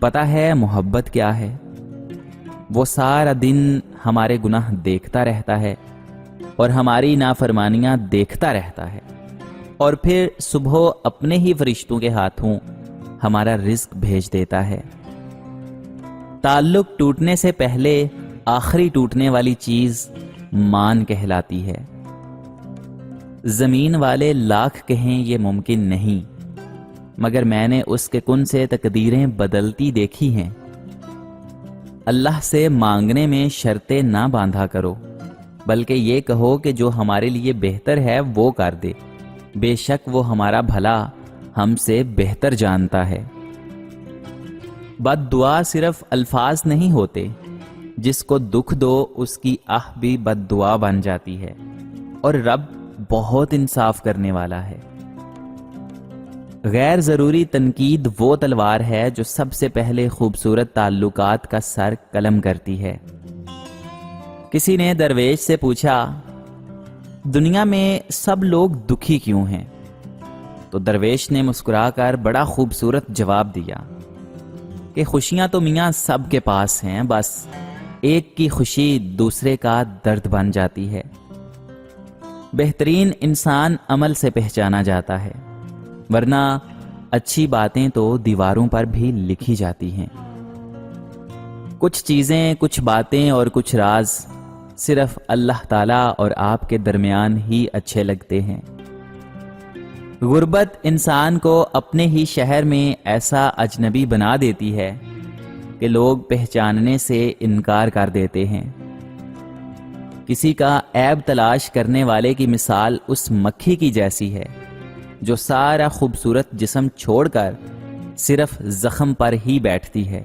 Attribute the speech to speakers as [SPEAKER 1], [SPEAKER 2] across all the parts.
[SPEAKER 1] پتہ ہے محبت کیا ہے؟ وہ سارا دن ہمارے گناہ دیکھتا رہتا ہے اور ہماری نافرمانیاں دیکھتا رہتا ہے، اور پھر صبح اپنے ہی فرشتوں کے ہاتھوں ہمارا رزق بھیج دیتا ہے۔ تعلق ٹوٹنے سے پہلے آخری ٹوٹنے والی چیز مان کہلاتی ہے۔ زمین والے لاکھ کہیں یہ ممکن نہیں، مگر میں نے اس کے کن سے تقدیریں بدلتی دیکھی ہیں۔ اللہ سے مانگنے میں شرطیں نہ باندھا کرو، بلکہ یہ کہو کہ جو ہمارے لیے بہتر ہے وہ کر دے، بے شک وہ ہمارا بھلا ہم سے بہتر جانتا ہے۔ بد دعا صرف الفاظ نہیں ہوتے، جس کو دکھ دو اس کی آہ بھی بد دعا بن جاتی ہے، اور رب بہت انصاف کرنے والا ہے۔ غیر ضروری تنقید وہ تلوار ہے جو سب سے پہلے خوبصورت تعلقات کا سر قلم کرتی ہے۔ کسی نے درویش سے پوچھا، دنیا میں سب لوگ دکھی کیوں ہیں؟ تو درویش نے مسکرا کر بڑا خوبصورت جواب دیا کہ خوشیاں تو میاں سب کے پاس ہیں، بس ایک کی خوشی دوسرے کا درد بن جاتی ہے۔ بہترین انسان عمل سے پہچانا جاتا ہے، ورنہ اچھی باتیں تو دیواروں پر بھی لکھی جاتی ہیں۔ کچھ چیزیں، کچھ باتیں اور کچھ راز صرف اللہ تعالیٰ اور آپ کے درمیان ہی اچھے لگتے ہیں۔ غربت انسان کو اپنے ہی شہر میں ایسا اجنبی بنا دیتی ہے کہ لوگ پہچاننے سے انکار کر دیتے ہیں۔ کسی کا عیب تلاش کرنے والے کی مثال اس مکھی کی جیسی ہے جو سارا خوبصورت جسم چھوڑ کر صرف زخم پر ہی بیٹھتی ہے۔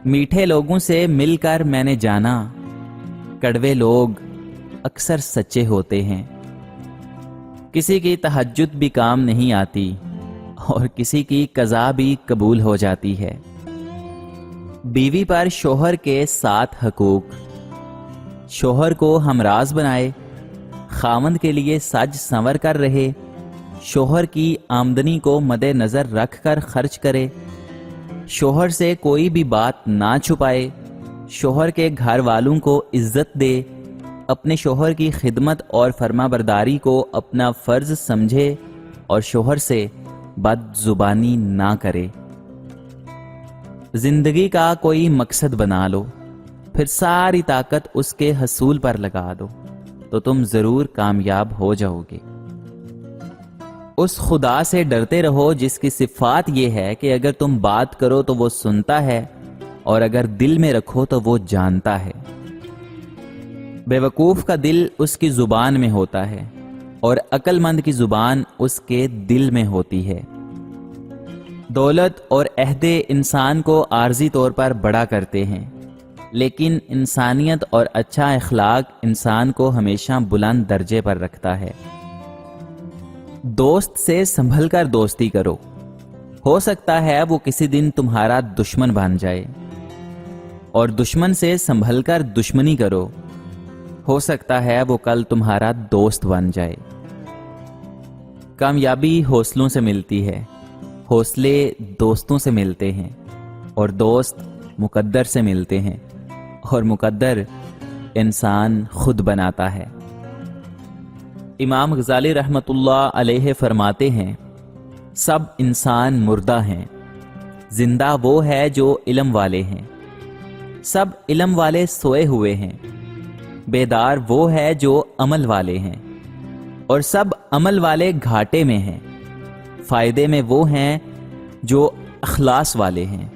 [SPEAKER 1] میٹھے لوگوں سے مل کر میں نے جانا، کڑوے لوگ اکثر سچے ہوتے ہیں۔ کسی کی تہجد بھی کام نہیں آتی اور کسی کی قضا بھی قبول ہو جاتی ہے۔ بیوی پر شوہر کے 7 حقوق: شوہر کو ہمراز بنائے، خاوند کے لیے سج سنور کر رہے، شوہر کی آمدنی کو مد نظر رکھ کر خرچ کرے، شوہر سے کوئی بھی بات نہ چھپائے، شوہر کے گھر والوں کو عزت دے، اپنے شوہر کی خدمت اور فرما برداری کو اپنا فرض سمجھے اور شوہر سے بد زبانی نہ کرے۔ زندگی کا کوئی مقصد بنا لو، پھر ساری طاقت اس کے حصول پر لگا دو، تو تم ضرور کامیاب ہو جاؤ گے۔ اس خدا سے ڈرتے رہو جس کی صفات یہ ہے کہ اگر تم بات کرو تو وہ سنتا ہے، اور اگر دل میں رکھو تو وہ جانتا ہے۔ بے وقوف کا دل اس کی زبان میں ہوتا ہے، اور عقل مند کی زبان اس کے دل میں ہوتی ہے۔ دولت اور عہدے انسان کو عارضی طور پر بڑا کرتے ہیں، لیکن انسانیت اور اچھا اخلاق انسان کو ہمیشہ بلند درجے پر رکھتا ہے۔ دوست سے سنبھل کر دوستی کرو، ہو سکتا ہے وہ کسی دن تمہارا دشمن بن جائے، اور دشمن سے سنبھل کر دشمنی کرو، ہو سکتا ہے وہ کل تمہارا دوست بن جائے۔ کامیابی حوصلوں سے ملتی ہے، حوصلے دوستوں سے ملتے ہیں، اور دوست مقدر سے ملتے ہیں، اور مقدر انسان خود بناتا ہے۔ امام غزالی رحمۃ اللہ علیہ فرماتے ہیں، سب انسان مردہ ہیں، زندہ وہ ہے جو علم والے ہیں۔ سب علم والے سوئے ہوئے ہیں، بیدار وہ ہے جو عمل والے ہیں، اور سب عمل والے گھاٹے میں ہیں۔ فائدے میں وہ ہیں جو اخلاص والے ہیں،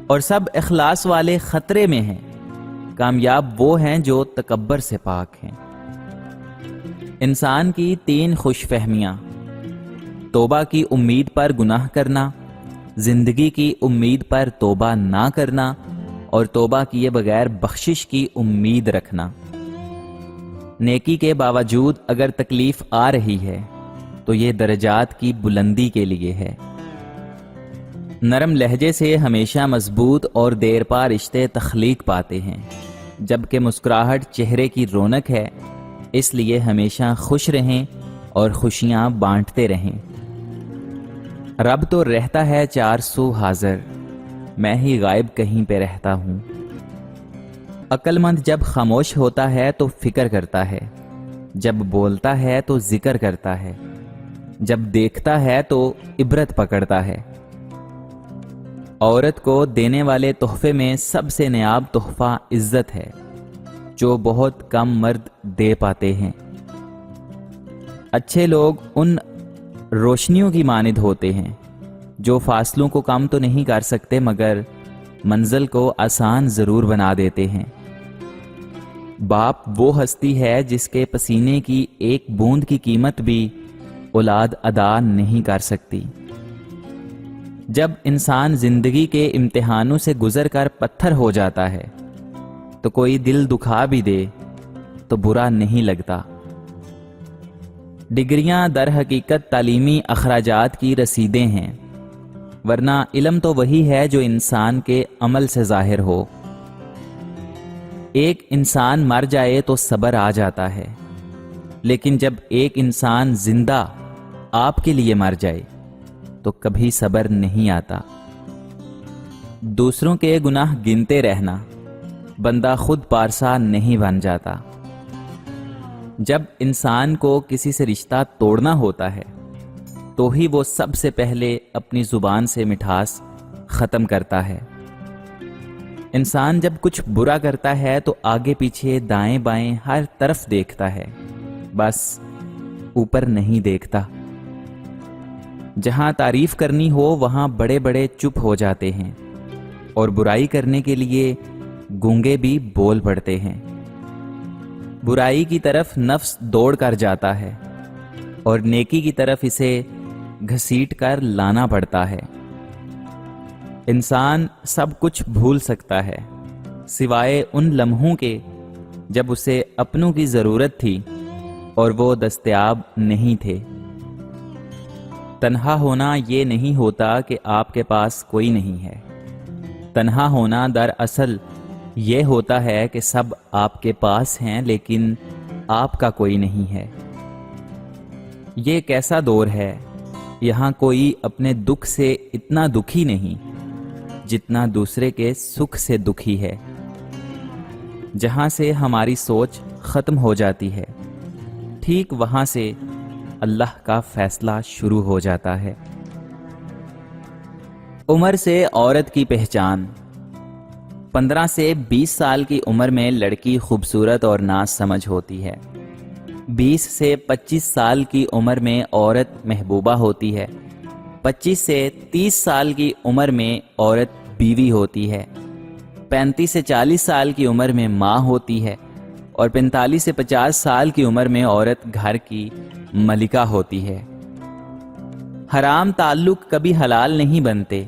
[SPEAKER 1] اور سب اخلاص والے خطرے میں ہیں۔ کامیاب وہ ہیں جو تکبر سے پاک ہیں۔ انسان کی 3 خوش فہمیاں: توبہ کی امید پر گناہ کرنا، زندگی کی امید پر توبہ نہ کرنا، اور توبہ کیے بغیر بخشش کی امید رکھنا۔ نیکی کے باوجود اگر تکلیف آ رہی ہے تو یہ درجات کی بلندی کے لیے ہے۔ نرم لہجے سے ہمیشہ مضبوط اور دیر پا رشتے تخلیق پاتے ہیں، جبکہ مسکراہٹ چہرے کی رونق ہے، اس لیے ہمیشہ خوش رہیں اور خوشیاں بانٹتے رہیں۔ رب تو رہتا ہے 400 حاضر، میں ہی غائب کہیں پہ رہتا ہوں۔ عقل مند جب خاموش ہوتا ہے تو فکر کرتا ہے، جب بولتا ہے تو ذکر کرتا ہے، جب دیکھتا ہے تو عبرت پکڑتا ہے۔ عورت کو دینے والے تحفے میں سب سے نایاب تحفہ عزت ہے، جو بہت کم مرد دے پاتے ہیں۔ اچھے لوگ ان روشنیوں کی مانند ہوتے ہیں جو فاصلوں کو کم تو نہیں کر سکتے مگر منزل کو آسان ضرور بنا دیتے ہیں۔ باپ وہ ہستی ہے جس کے پسینے کی ایک بوند کی قیمت بھی اولاد ادا نہیں کر سکتی۔ جب انسان زندگی کے امتحانوں سے گزر کر پتھر ہو جاتا ہے تو کوئی دل دکھا بھی دے تو برا نہیں لگتا۔ ڈگریاں در حقیقت تعلیمی اخراجات کی رسیدیں ہیں، ورنہ علم تو وہی ہے جو انسان کے عمل سے ظاہر ہو۔ ایک انسان مر جائے تو صبر آ جاتا ہے، لیکن جب ایک انسان زندہ آپ کے لیے مر جائے تو کبھی صبر نہیں آتا۔ دوسروں کے گناہ گنتے رہنا، بندہ خود پارسا نہیں بن جاتا۔ جب انسان کو کسی سے رشتہ توڑنا ہوتا ہے تو ہی وہ سب سے پہلے اپنی زبان سے مٹھاس ختم کرتا ہے۔ انسان جب کچھ برا کرتا ہے تو آگے پیچھے دائیں بائیں ہر طرف دیکھتا ہے، بس اوپر نہیں دیکھتا۔ جہاں تعریف کرنی ہو وہاں بڑے بڑے چپ ہو جاتے ہیں، اور برائی کرنے کے لیے گونگے بھی بول پڑتے ہیں۔ برائی کی طرف نفس دوڑ کر جاتا ہے اور نیکی کی طرف اسے گھسیٹ کر لانا پڑتا ہے۔ انسان سب کچھ بھول سکتا ہے سوائے ان لمحوں کے جب اسے اپنوں کی ضرورت تھی اور وہ دستیاب نہیں تھے۔ تنہا ہونا یہ نہیں ہوتا کہ آپ کے پاس کوئی نہیں ہے، تنہا ہونا دراصل یہ ہوتا ہے کہ سب آپ کے پاس ہیں لیکن آپ کا کوئی نہیں ہے۔ یہ کیسا دور ہے، یہاں کوئی اپنے دکھ سے اتنا دکھی نہیں جتنا دوسرے کے سکھ سے دکھی ہے۔ جہاں سے ہماری سوچ ختم ہو جاتی ہے، ٹھیک وہاں سے اللہ کا فیصلہ شروع ہو جاتا ہے۔ عمر سے عورت کی پہچان۔ 15 سے 20 سال کی عمر میں لڑکی خوبصورت اور ناز سمجھ ہوتی ہے۔ 20 سے 25 سال کی عمر میں عورت محبوبہ ہوتی ہے۔ 25 سے 30 سال کی عمر میں عورت بیوی ہوتی ہے۔ 35 سے 40 سال کی عمر میں ماں ہوتی ہے، اور 45 سے 50 سال کی عمر میں عورت گھر کی ملکہ ہوتی ہے۔ حرام تعلق کبھی حلال نہیں بنتے،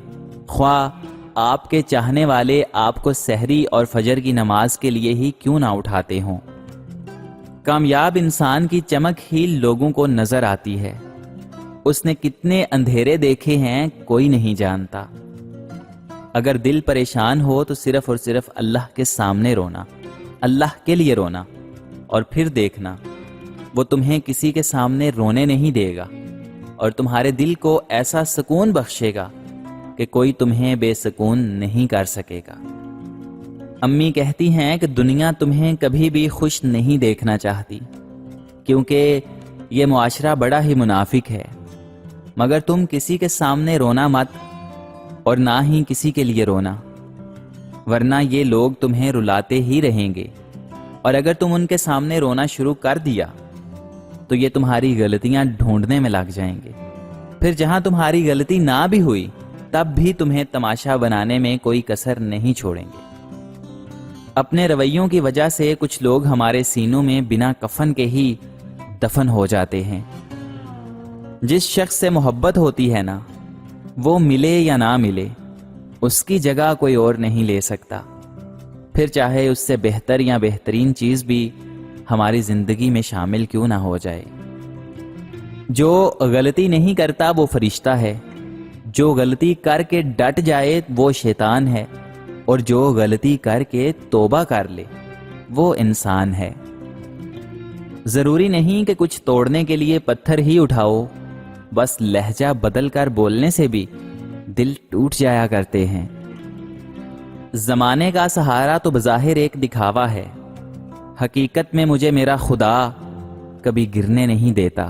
[SPEAKER 1] خواہ آپ کے چاہنے والے آپ کو سحری اور فجر کی نماز کے لیے ہی کیوں نہ اٹھاتے ہوں۔ کامیاب انسان کی چمک ہی لوگوں کو نظر آتی ہے، اس نے کتنے اندھیرے دیکھے ہیں کوئی نہیں جانتا۔ اگر دل پریشان ہو تو صرف اور صرف اللہ کے سامنے رونا، اللہ کے لیے رونا، اور پھر دیکھنا وہ تمہیں کسی کے سامنے رونے نہیں دے گا، اور تمہارے دل کو ایسا سکون بخشے گا کہ کوئی تمہیں بے سکون نہیں کر سکے گا۔ امی کہتی ہیں کہ دنیا تمہیں کبھی بھی خوش نہیں دیکھنا چاہتی، کیونکہ یہ معاشرہ بڑا ہی منافق ہے، مگر تم کسی کے سامنے رونا مت، اور نہ ہی کسی کے لیے رونا، ورنہ یہ لوگ تمہیں رلاتے ہی رہیں گے، اور اگر تم ان کے سامنے رونا شروع کر دیا تو یہ تمہاری غلطیاں ڈھونڈنے میں لگ جائیں گے، پھر جہاں تمہاری غلطی نہ بھی ہوئی تب بھی تمہیں تماشا بنانے میں کوئی کسر نہیں چھوڑیں گے۔ اپنے رویوں کی وجہ سے کچھ لوگ ہمارے سینوں میں بنا کفن کے ہی دفن ہو جاتے ہیں۔ جس شخص سے محبت ہوتی ہے نا، وہ ملے یا نہ ملے اس کی جگہ کوئی اور نہیں لے سکتا، پھر چاہے اس سے بہتر یا بہترین چیز بھی ہماری زندگی میں شامل کیوں نہ ہو جائے۔ جو غلطی نہیں کرتا وہ فرشتہ ہے، جو غلطی کر کے ڈٹ جائے وہ شیطان ہے، اور جو غلطی کر کے توبہ کر لے وہ انسان ہے۔ ضروری نہیں کہ کچھ توڑنے کے لیے پتھر ہی اٹھاؤ، بس لہجہ بدل کر بولنے سے بھی دل ٹوٹ جایا کرتے ہیں۔ زمانے کا سہارا تو بظاہر ایک دکھاوا ہے، حقیقت میں مجھے میرا خدا کبھی گرنے نہیں دیتا۔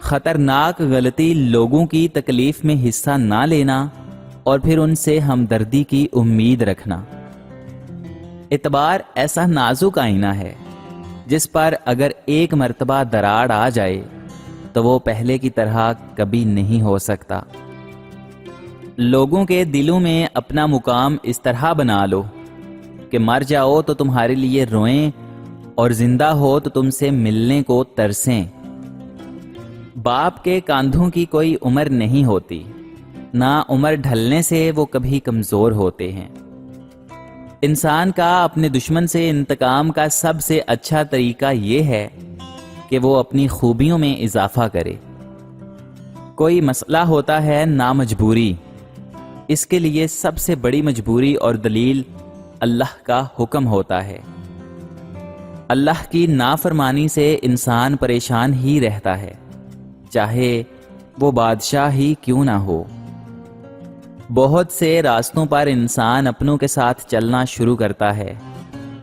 [SPEAKER 1] خطرناک غلطی لوگوں کی تکلیف میں حصہ نہ لینا اور پھر ان سے ہمدردی کی امید رکھنا۔ اعتبار ایسا نازک آئینہ ہے جس پر اگر ایک مرتبہ دراڑ آ جائے تو وہ پہلے کی طرح کبھی نہیں ہو سکتا۔ لوگوں کے دلوں میں اپنا مقام اس طرح بنا لو کہ مر جاؤ تو تمہارے لیے روئیں اور زندہ ہو تو تم سے ملنے کو ترسیں۔ باپ کے کاندھوں کی کوئی عمر نہیں ہوتی، نہ عمر ڈھلنے سے وہ کبھی کمزور ہوتے ہیں۔ انسان کا اپنے دشمن سے انتقام کا سب سے اچھا طریقہ یہ ہے کہ وہ اپنی خوبیوں میں اضافہ کرے۔ کوئی مسئلہ ہوتا ہے نامجبوری، اس کے لیے سب سے بڑی مجبوری اور دلیل اللہ کا حکم ہوتا ہے۔ اللہ کی نافرمانی سے انسان پریشان ہی رہتا ہے، چاہے وہ بادشاہ ہی کیوں نہ ہو۔ بہت سے راستوں پر انسان اپنوں کے ساتھ چلنا شروع کرتا ہے،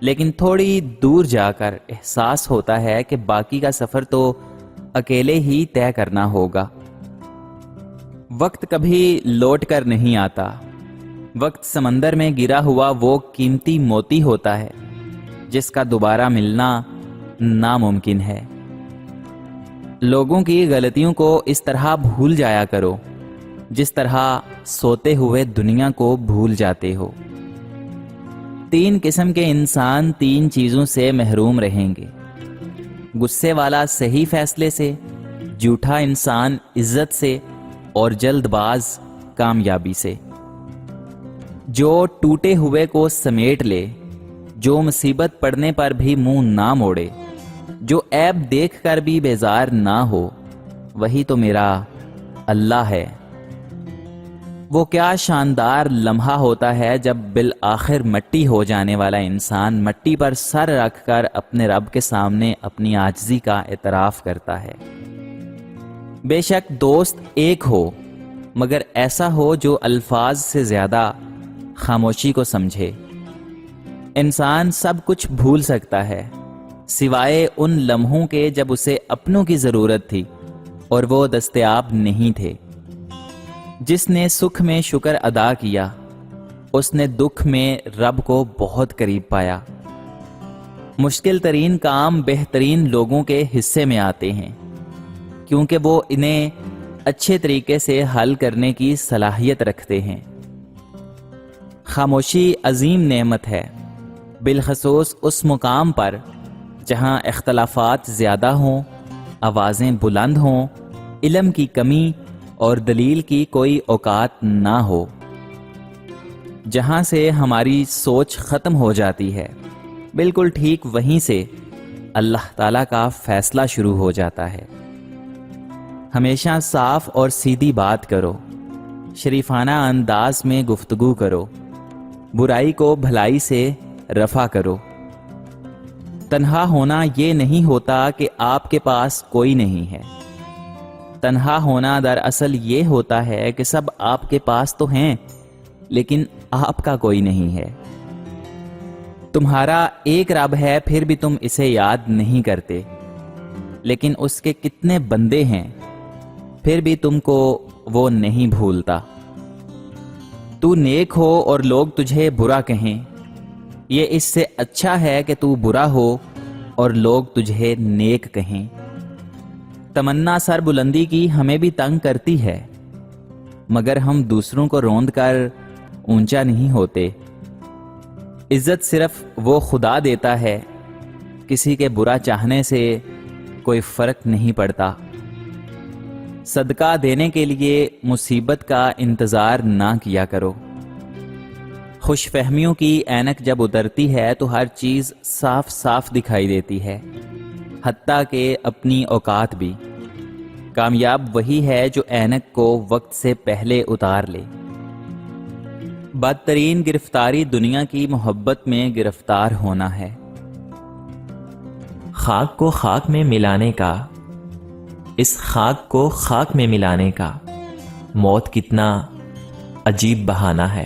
[SPEAKER 1] لیکن تھوڑی دور جا کر احساس ہوتا ہے کہ باقی کا سفر تو اکیلے ہی طے کرنا ہوگا۔ وقت کبھی لوٹ کر نہیں آتا۔ وقت سمندر میں گرا ہوا وہ قیمتی موتی ہوتا ہے جس کا دوبارہ ملنا ناممکن ہے۔ لوگوں کی غلطیوں کو اس طرح بھول جایا کرو جس طرح سوتے ہوئے دنیا کو بھول جاتے ہو۔ 3 قسم کے انسان 3 چیزوں سے محروم رہیں گے: غصے والا صحیح فیصلے سے، جھوٹا انسان عزت سے، اور جلد باز کامیابی سے۔ جو ٹوٹے ہوئے کو سمیٹ لے، جو مصیبت پڑنے پر بھی منہ نہ موڑے، جو عیب دیکھ کر بھی بیزار نہ ہو، وہی تو میرا اللہ ہے۔ وہ کیا شاندار لمحہ ہوتا ہے جب بالآخر مٹی ہو جانے والا انسان مٹی پر سر رکھ کر اپنے رب کے سامنے اپنی عاجزی کا اعتراف کرتا ہے۔ بے شک دوست ایک ہو، مگر ایسا ہو جو الفاظ سے زیادہ خاموشی کو سمجھے۔ انسان سب کچھ بھول سکتا ہے سوائے ان لمحوں کے جب اسے اپنوں کی ضرورت تھی اور وہ دستیاب نہیں تھے۔ جس نے سکھ میں شکر ادا کیا، اس نے دکھ میں رب کو بہت قریب پایا۔ مشکل ترین کام بہترین لوگوں کے حصے میں آتے ہیں، کیونکہ وہ انہیں اچھے طریقے سے حل کرنے کی صلاحیت رکھتے ہیں۔ خاموشی عظیم نعمت ہے، بالخصوص اس مقام پر جہاں اختلافات زیادہ ہوں، آوازیں بلند ہوں، علم کی کمی اور دلیل کی کوئی اوقات نہ ہو، جہاں سے ہماری سوچ ختم ہو جاتی ہے۔ بالکل ٹھیک وہیں سے اللہ تعالیٰ کا فیصلہ شروع ہو جاتا ہے۔ ہمیشہ صاف اور سیدھی بات کرو، شریفانہ انداز میں گفتگو کرو، برائی کو بھلائی سے رفع کرو۔ تنہا ہونا یہ نہیں ہوتا کہ آپ کے پاس کوئی نہیں ہے۔ تنہا ہونا دراصل یہ ہوتا ہے کہ سب آپ کے پاس تو ہیں، لیکن آپ کا کوئی نہیں ہے۔ تمہارا ایک رب ہے، پھر بھی تم اسے یاد نہیں کرتے، لیکن اس کے کتنے بندے ہیں، پھر بھی تم کو وہ نہیں بھولتا۔ تو نیک ہو اور لوگ تجھے برا کہیں، یہ اس سے اچھا ہے کہ تو برا ہو اور لوگ تجھے نیک کہیں۔ تمنا سر بلندی کی ہمیں بھی تنگ کرتی ہے، مگر ہم دوسروں کو روند کر اونچا نہیں ہوتے۔ عزت صرف وہ خدا دیتا ہے، کسی کے برا چاہنے سے کوئی فرق نہیں پڑتا۔ صدقہ دینے کے لیے مصیبت کا انتظار نہ کیا کرو۔ خوش فہمیوں کی اینک جب اترتی ہے تو ہر چیز صاف صاف دکھائی دیتی ہے، حتیٰ کہ اپنی اوقات بھی۔ کامیاب وہی ہے جو اینک کو وقت سے پہلے اتار لے۔ بدترین گرفتاری دنیا کی محبت میں گرفتار ہونا ہے۔
[SPEAKER 2] خاک کو خاک میں ملانے کا، اس خاک کو خاک میں ملانے کا موت کتنا عجیب بہانہ ہے۔